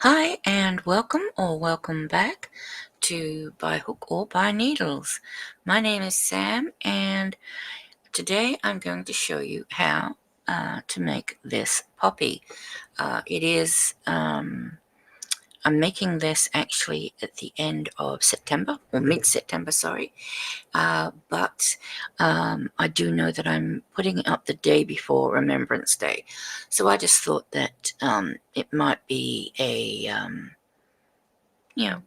Hi and welcome back to By Hook or By Needles. My name is Sam and today I'm going to show you how to make this poppy. I'm making this actually at the end of September, or mid-September, sorry. But I do know that I'm putting it up the day before Remembrance Day. So I just thought that it might be a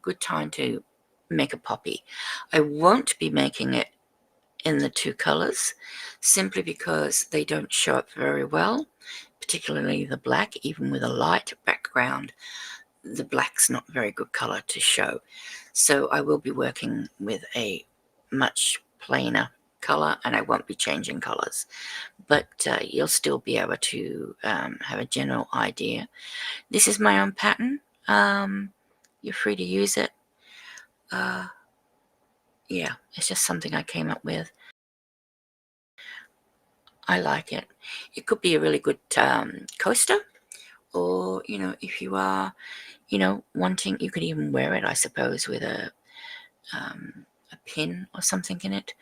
good time to make a poppy. I won't be making it in the two colors simply because they don't show up very well, particularly the black. Even with a light background, the black's not a very good color to show. So I will be working with a much plainer color and I won't be changing colors, but you'll still be able to have a general idea. This is my own pattern. You're free to use it. Yeah, it's just something I came up with. I like it. It could be a really good coaster, or if you are wanting, you could even wear it, I suppose, with a pin or something in it,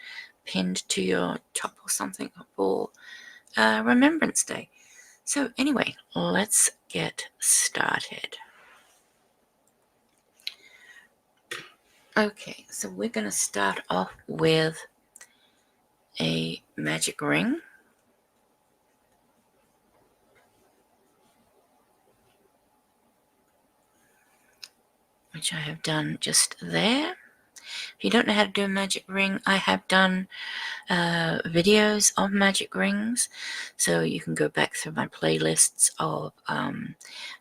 pinned to your top or something for Remembrance Day. So anyway, let's get started. Okay, so we're going to start off with a magic ring. Which I have done just there. If you don't know how to do a magic ring, I have done videos of magic rings, so you can go back through my playlists of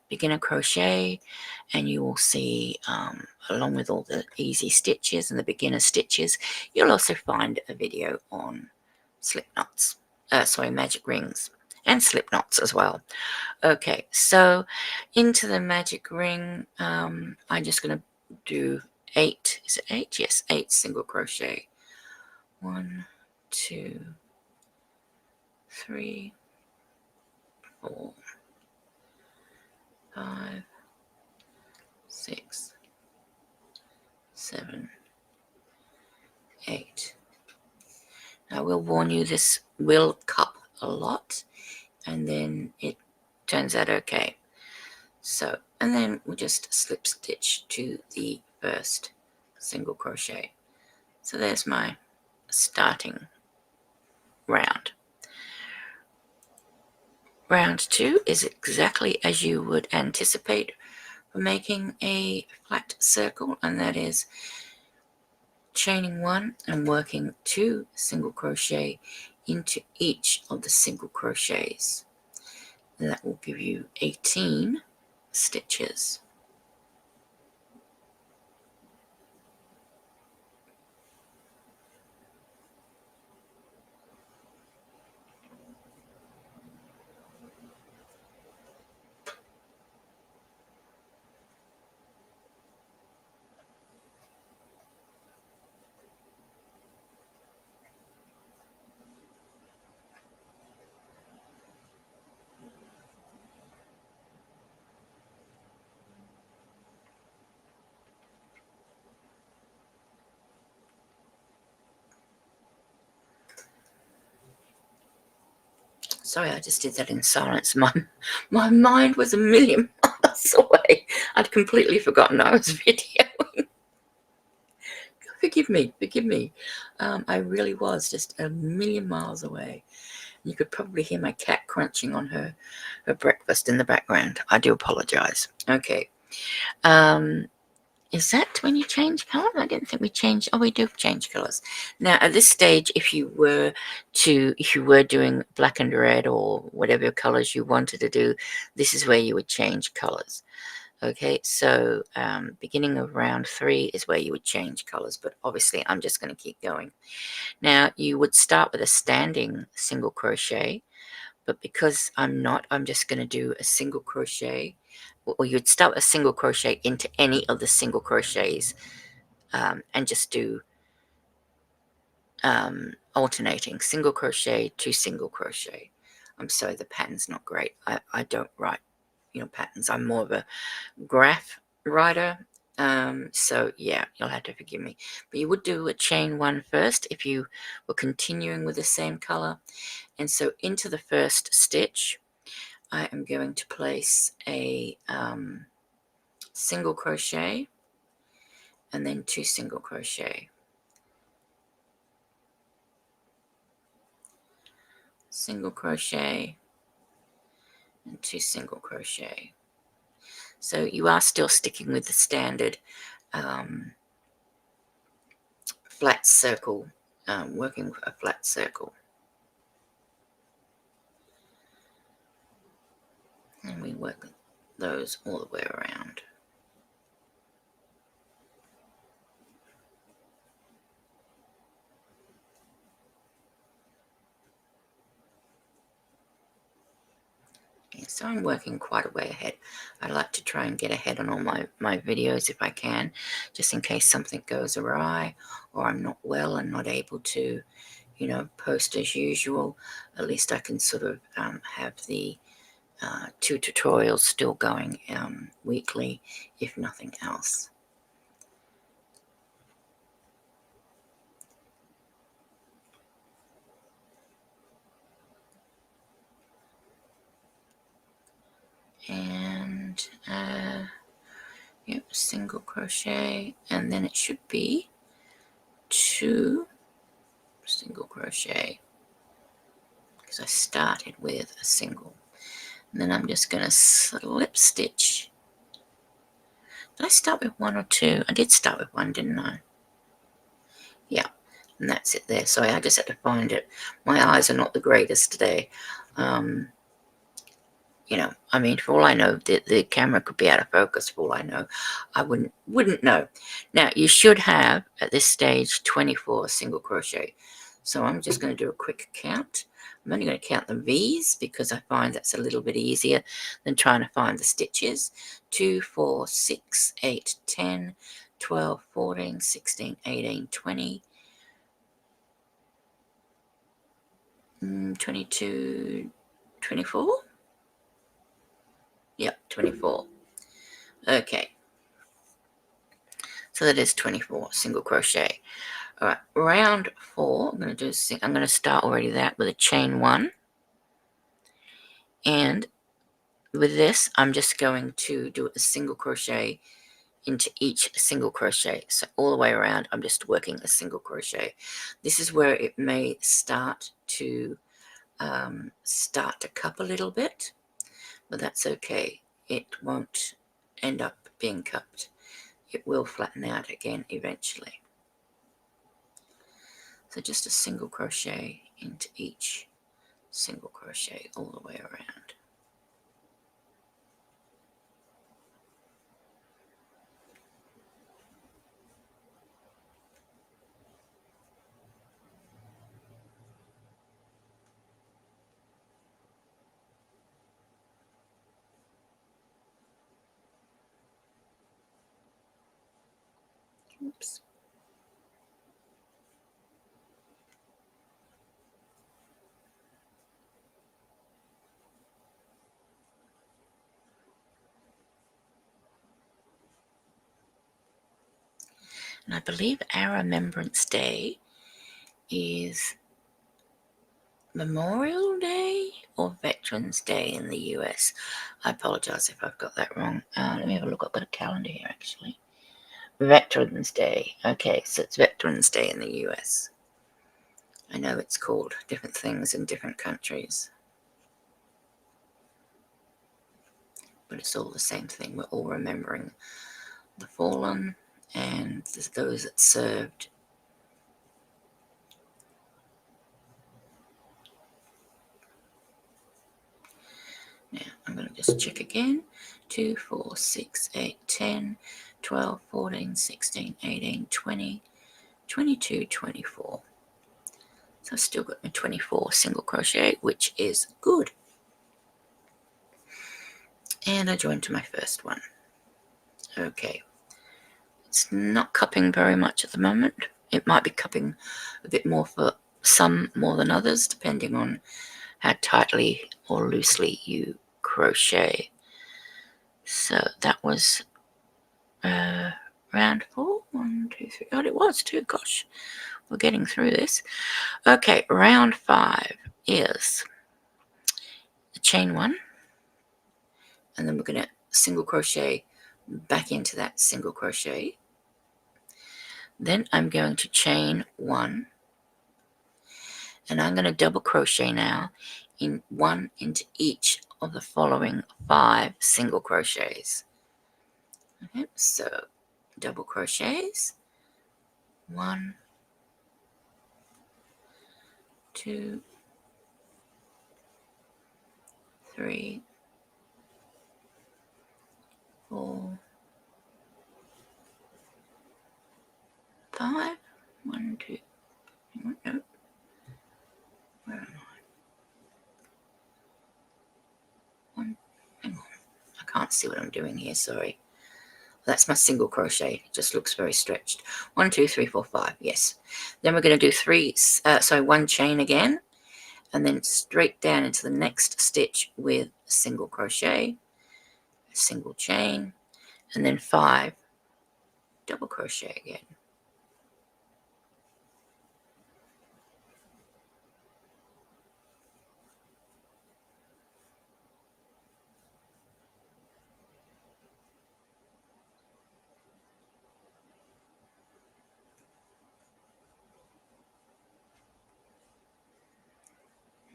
beginner crochet and you will see, along with all the easy stitches and the beginner stitches, you'll also find a video on slip knots, magic rings and slip knots as well. Okay, so into the magic ring, I'm just going to do 8. Is it 8? Yes, 8 single crochet. 1, 2, 3, 4, 5, 6, 7, 8. I will warn you, this will cup a lot, and then it turns out okay. So, and then we'll just slip stitch to the first single crochet. So there's my starting round. Round 2 is exactly as you would anticipate for making a flat circle, and that is chaining 1 and working 2 single crochet into each of the single crochets. And that will give you 18 stitches. Sorry, I just did that in silence. My mind was a million miles away. I'd completely forgotten I was videoing. Forgive me. I really was just a million miles away. You could probably hear my cat crunching on her breakfast in the background. I do apologize. Okay. Is that when you change color? I didn't think we changed. Oh, we do change colors. Now, at this stage, if you were doing black and red or whatever colors you wanted to do, this is where you would change colors. Okay, so beginning of round 3 is where you would change colors, but obviously I'm just going to keep going. Now, you would start with a standing single crochet, but because I'm not, I'm just going to do a single crochet, or you'd start a single crochet into any of the single crochets and just do alternating single crochet to single crochet. I'm sorry, the pattern's not great. I don't write patterns. I'm more of a graph writer. So yeah, you'll have to forgive me. But you would do a chain 1 first if you were continuing with the same color. And so into the first stitch, I am going to place a single crochet and then 2 single crochet. Single crochet and 2 single crochet. So you are still sticking with the standard flat circle, working a flat circle. And we work those all the way around. Yeah, so I'm working quite a way ahead. I like to try and get ahead on all my videos if I can, just in case something goes awry or I'm not well and not able to, post as usual. At least I can sort of have the 2 tutorials still going weekly, if nothing else. And single crochet, and then it should be 2 single crochet because I started with a single. And then I'm just going to slip stitch. Did I start with 1 or 2? I did start with 1, didn't I? Yeah, and that's it there. Sorry, I just had to find it. My eyes are not the greatest today. I mean, for all I know, the camera could be out of focus. For all I know, I wouldn't know. Now, you should have, at this stage, 24 single crochet. So I'm just going to do a quick count. I'm only going to count the V's because I find that's a little bit easier than trying to find the stitches. 2, 4, 6, 8, 10, 12, 14, 16, 18, 20, 22, 24? Yep, 24. Okay. So that is 24 single crochet. All right, round 4, I'm going to start already that with a chain 1. And with this, I'm just going to do a single crochet into each single crochet. So all the way around, I'm just working a single crochet. This is where it may start to cup a little bit, but that's okay. It won't end up being cupped. It will flatten out again eventually. So just a single crochet into each single crochet all the way around. Oops. And I believe our Remembrance Day is Memorial Day or Veterans Day in the US. I apologize if I've got that wrong. Let me have a look. I've got a calendar here actually. Veterans Day. Okay, so it's Veterans Day in the US. I know it's called different things in different countries, but it's all the same thing. We're all remembering the fallen and those that served. Now I'm going to just check again. 2, 4, 6, 8, 10, 12, 14, 16, 18, 20, 22, 24. So I've still got my 24 single crochet, which is good. And I joined to my first one. Okay. It's not cupping very much at the moment. It might be cupping a bit more for some more than others, depending on how tightly or loosely you crochet. So that was round 4. 1, 2, 3. Oh, it was 2. Gosh, we're getting through this. Okay, round 5 is the chain 1, and then we're going to single crochet back into that single crochet. Then I'm going to chain 1, and I'm going to double crochet now in 1 into each of the following 5 single crochets. Okay, so double crochets, 1, 2, 3, 4, 5. 1, 2. No, where am I? 1. Hang on, I can't see what I'm doing here. Sorry. That's my single crochet. It just looks very stretched. 1, 2, 3, 4, 5. Yes. Then we're going to do 1 chain again, and then straight down into the next stitch with a single crochet, a single chain, and then 5 double crochet again.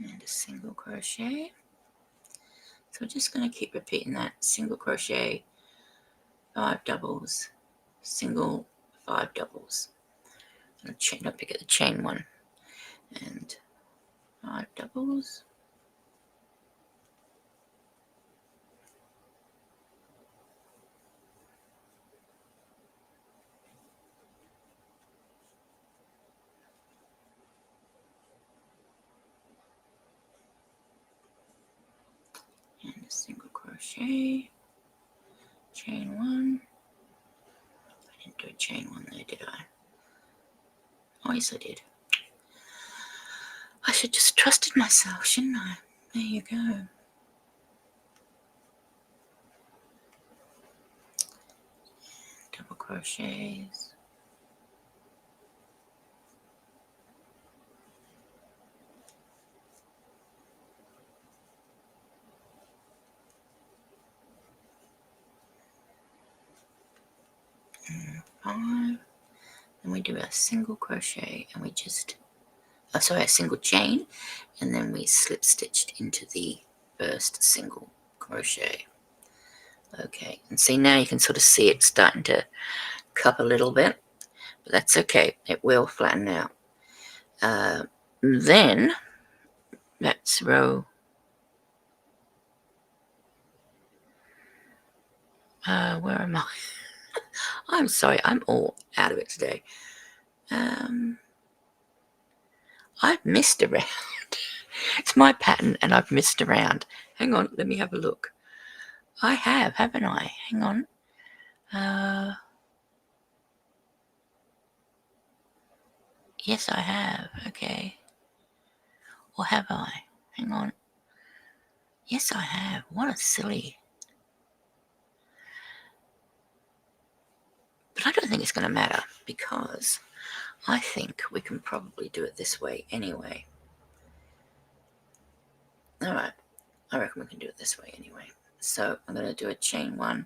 And a single crochet. So we're just going to keep repeating that. Single crochet, 5 doubles, single, 5 doubles. Don't forget the chain 1, and 5 doubles, and a single crochet, chain 1. I didn't do a chain 1 there, did I? Oh, yes, I did. I should just trusted myself, shouldn't I? There you go. Double crochets. And 5. Then we do a single crochet, and we just, a single chain, and then we slip stitched into the first single crochet. Okay, and see, now you can sort of see it starting to cup a little bit, but that's okay. It will flatten out. Then that's row. Where am I? I'm sorry, I'm all out of it today. I've missed around. It's my pattern, and I've missed around. Hang on, let me have a look. I have, haven't I? Hang on. Yes, I have. Okay. Or have I? Hang on. Yes, I have. What a silly. But I don't think it's going to matter, because I think we can probably do it this way anyway. Alright, I reckon we can do it this way anyway. So I'm going to do a chain 1, and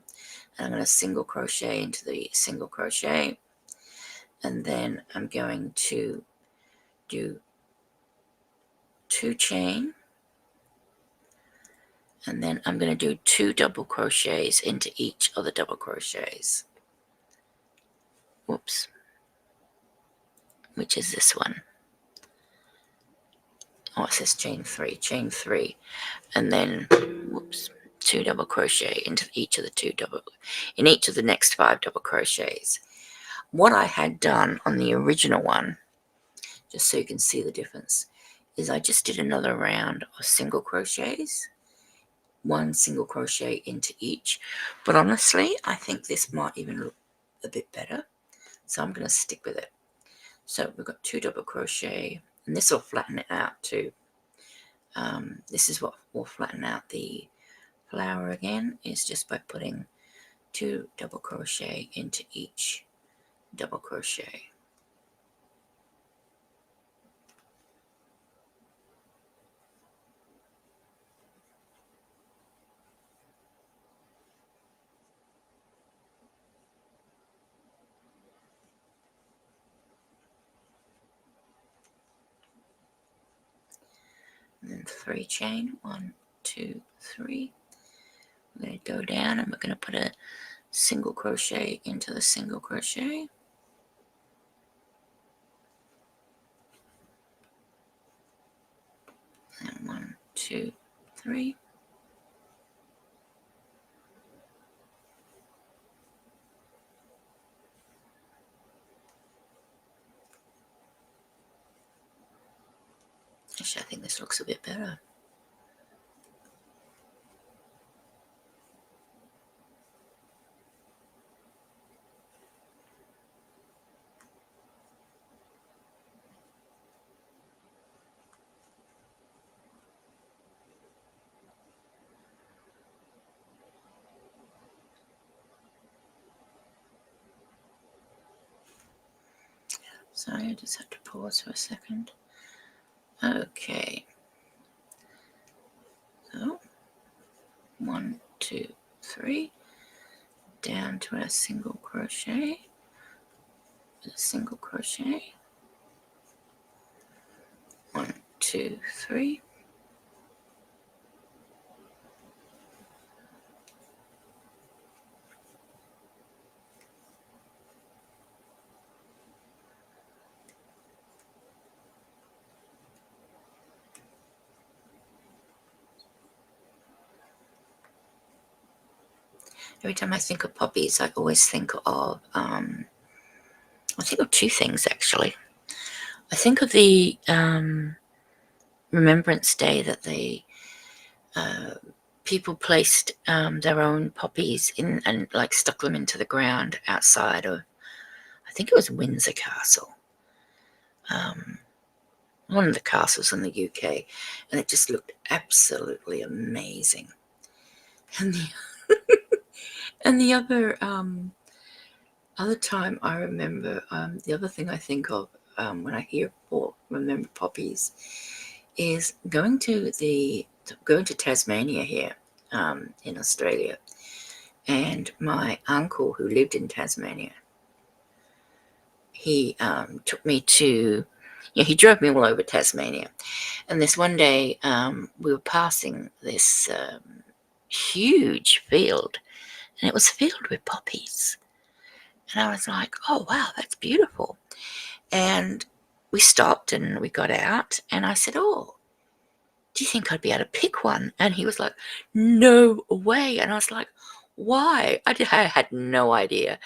I'm going to single crochet into the single crochet, and then I'm going to do 2 chain, and then I'm going to do 2 double crochets into each of the double crochets. Whoops. Which is this one. Oh, it says chain 3, and then, whoops, 2 double crochet into each of the next 5 double crochets. What I had done on the original one, just so you can see the difference, is I just did another round of single crochets, 1 single crochet into each. But honestly, I think this might even look a bit better, so I'm going to stick with it. So we've got 2 double crochet, and this will flatten it out too. This is what will flatten out the flower again is just by putting 2 double crochet into each double crochet. And then 3 chain, 1, 2, 3. We're going to go down and we're going to put a single crochet into the single crochet. And 1, 2, 3. Actually, I think this looks a bit better. Sorry, I just have to pause for a second. Okay. So, 1, 2, 3. Down to our single crochet. A single crochet. 1, 2, 3. Every time I think of poppies, I always think of, two things actually. I think of the Remembrance Day that they people placed their own poppies in and like stuck them into the ground outside of, I think it was Windsor Castle, one of the castles in the UK, and it just looked absolutely amazing. And the and the other time I remember, the other thing I think of when I hear or remember poppies is going to Tasmania here in Australia, and my uncle who lived in Tasmania, he took me to, he drove me all over Tasmania, and this one day we were passing this huge field, and it was filled with poppies. And I was like, oh, wow, that's beautiful. And we stopped and we got out, and I said, oh, do you think I'd be able to pick one? And he was like, no way. And I was like, why? I had no idea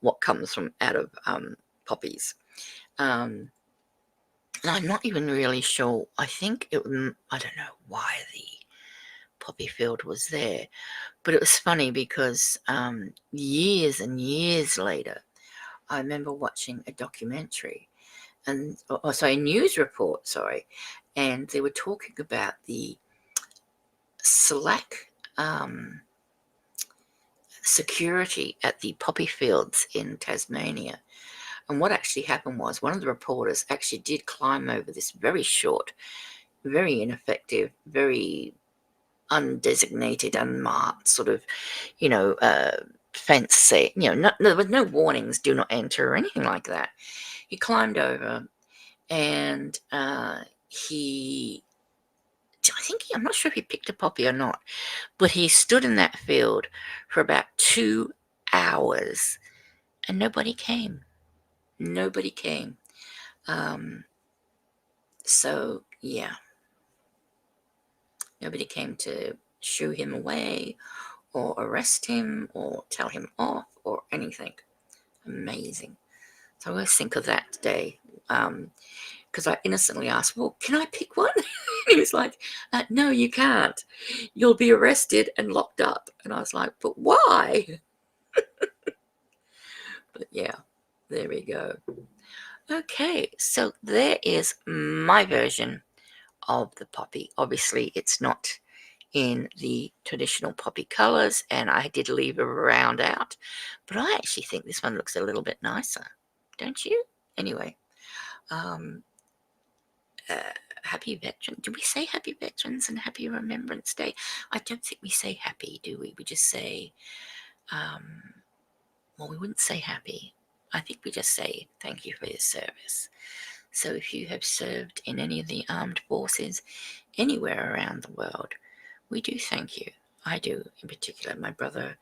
what comes from out of poppies. And I'm not even really sure. I think I don't know why the poppy field was there. But it was funny because years and years later, I remember watching a documentary and, a news report, and they were talking about the slack security at the poppy fields in Tasmania. And what actually happened was one of the reporters actually did climb over this very short, very ineffective, very undesignated, unmarked sort of, fence say, there was no warnings, do not enter or anything like that. He climbed over and I'm not sure if he picked a poppy or not, but he stood in that field for about 2 hours and nobody came. Nobody came. So, yeah. Nobody came to shoo him away or arrest him or tell him off or anything. Amazing. So I always think of that day because I innocently asked, well, can I pick one? He was like, no, you can't. You'll be arrested and locked up. And I was like, but why? But yeah, there we go. Okay, so there is my version of the poppy. Obviously, it's not in the traditional poppy colours, and I did leave a round out, but I actually think this one looks a little bit nicer, don't you? Anyway, um, happy veteran. Do we say happy veterans and happy Remembrance Day? I don't think we say happy, do we? We just say, well, we wouldn't say happy. I think we just say thank you for your service. So if you have served in any of the armed forces anywhere around the world, we do thank you. I do in particular. My brother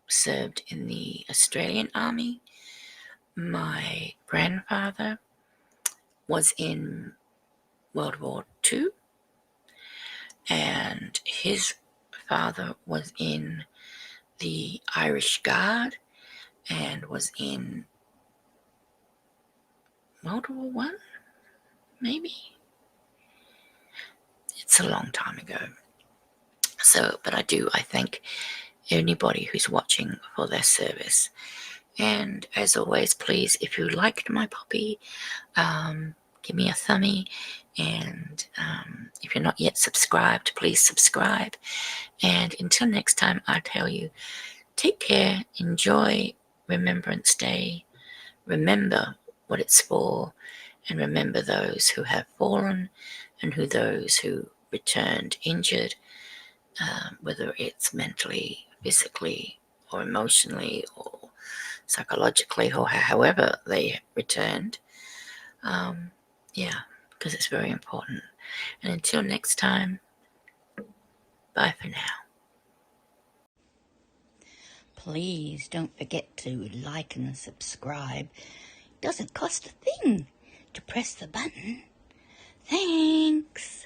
served in the Australian Army. My grandfather was in World War II, and his father was in the Irish Guard and was in World War One, maybe. It's a long time ago. So, but I thank anybody who's watching for their service. And as always, please, if you liked my poppy, give me a thumbie. And if you're not yet subscribed, please subscribe. And until next time, I tell you, take care, enjoy Remembrance Day, remember what it's for, and remember those who have fallen and those who returned injured, whether it's mentally, physically, or emotionally, or psychologically, or however they returned. Yeah, because it's very important. And until next time, bye for now. Please don't forget to like and subscribe. It doesn't cost a thing to press the button. Thanks.